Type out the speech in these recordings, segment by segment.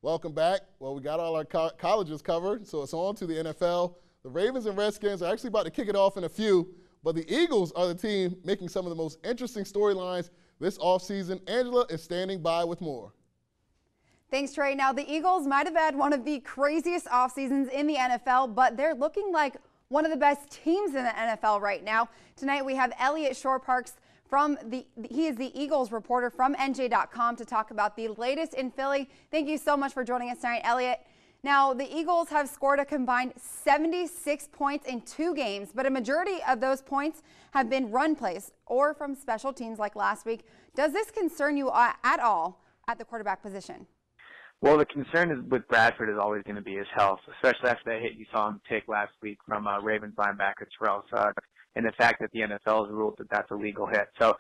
Welcome back. Well, we got all our colleges covered, so it's on to the NFL. The Ravens and Redskins are actually about to kick it off in a few, but the Eagles are the team making some of the most interesting storylines this offseason. Angela is standing by with more. Thanks, Trey. Now, the Eagles might have had one of the craziest off seasons in the NFL, but they're looking like one of the best teams in the NFL right now. Tonight, we have Elliot Shore-Parks he is the Eagles reporter from NJ.com to talk about the latest in Philly. Thank you so much for joining us tonight, Elliot. Now, the Eagles have scored a combined 76 points in 2 games, but a majority of those points have been run plays or from special teams like last week. Does this concern you at all at the quarterback position? Well, the concern with Bradford is always going to be his health, especially after that hit you saw him take last week from Ravens linebacker Terrell Suggs, and the fact that the NFL has ruled that that's a legal hit. So,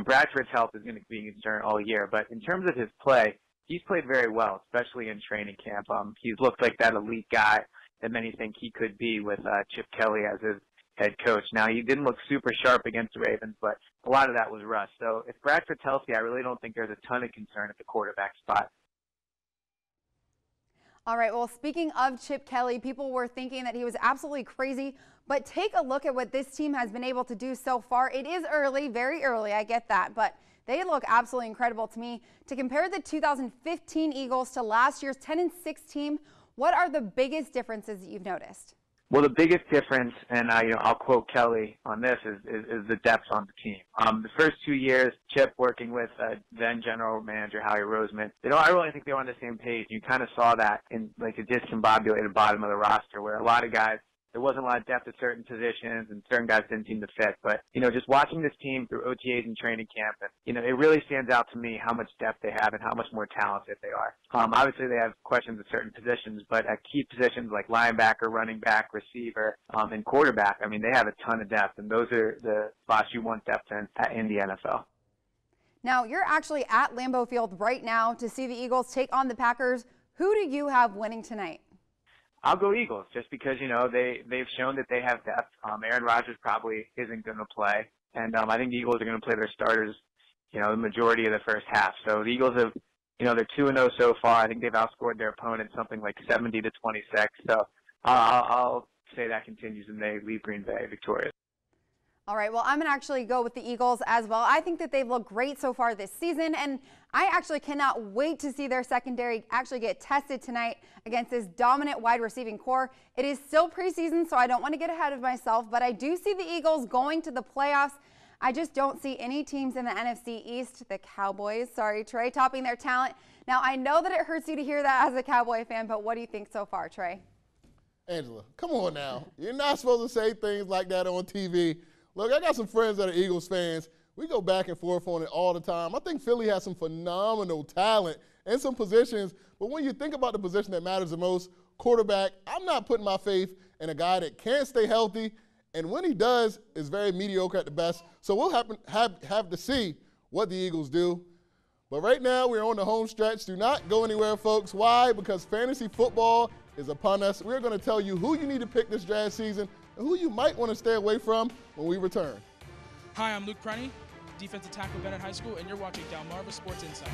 Bradford's health is going to be a concern all year. But in terms of his play, he's played very well, especially in training camp. He's looked like that elite guy that many think he could be with Chip Kelly as his head coach. Now, he didn't look super sharp against the Ravens, but a lot of that was rust. So if Bradford's healthy, I really don't think there's a ton of concern at the quarterback spot. All right, well, speaking of Chip Kelly, people were thinking that he was absolutely crazy, but take a look at what this team has been able to do so far. It is early, very early, I get that, but they look absolutely incredible to me. To compare the 2015 Eagles to last year's 10-6 team, what are the biggest differences that you've noticed? Well, the biggest difference, and I'll quote Kelly on this, is the depth on the team. The first 2 years, Chip working with then general manager Howie Roseman, I really think they were on the same page. You kind of saw that in like a discombobulated bottom of the roster, where a lot of guys, there wasn't a lot of depth at certain positions, and certain guys didn't seem to fit. But just watching this team through OTAs and training camp, and it really stands out to me how much depth they have and how much more talented they are. Obviously, they have questions at certain positions, but at key positions like linebacker, running back, receiver, and quarterback, they have a ton of depth, and those are the spots you want depth in the NFL. Now, you're actually at Lambeau Field right now to see the Eagles take on the Packers. Who do you have winning tonight? I'll go Eagles just because, they've shown that they have depth. Aaron Rodgers probably isn't going to play. And I think the Eagles are going to play their starters, the majority of the first half. So the Eagles have, they're 2-0 so far. I think they've outscored their opponent something like 70-26. So I'll say that continues and they leave Green Bay victorious. All right, well, I'm going to actually go with the Eagles as well. I think that they've looked great so far this season, and I actually cannot wait to see their secondary actually get tested tonight against this dominant wide receiving core. It is still preseason, so I don't want to get ahead of myself, but I do see the Eagles going to the playoffs. I just don't see any teams in the NFC East, the Cowboys, sorry, Trey, topping their talent. Now, I know that it hurts you to hear that as a Cowboy fan, but what do you think so far, Trey? Angela, come on now. You're not supposed to say things like that on TV. Look, I got some friends that are Eagles fans. We go back and forth on it all the time. I think Philly has some phenomenal talent in some positions, but when you think about the position that matters the most, quarterback, I'm not putting my faith in a guy that can't stay healthy, and when he does, is very mediocre at the best. So we'll have to see what the Eagles do. But right now, we're on the home stretch. Do not go anywhere, folks. Why? Because fantasy football is upon us. We're going to tell you who you need to pick this draft season and who you might want to stay away from when we return. Hi, I'm Luke Prunny, defensive tackle at Bennett High School, and you're watching Delmarva Sports Insight.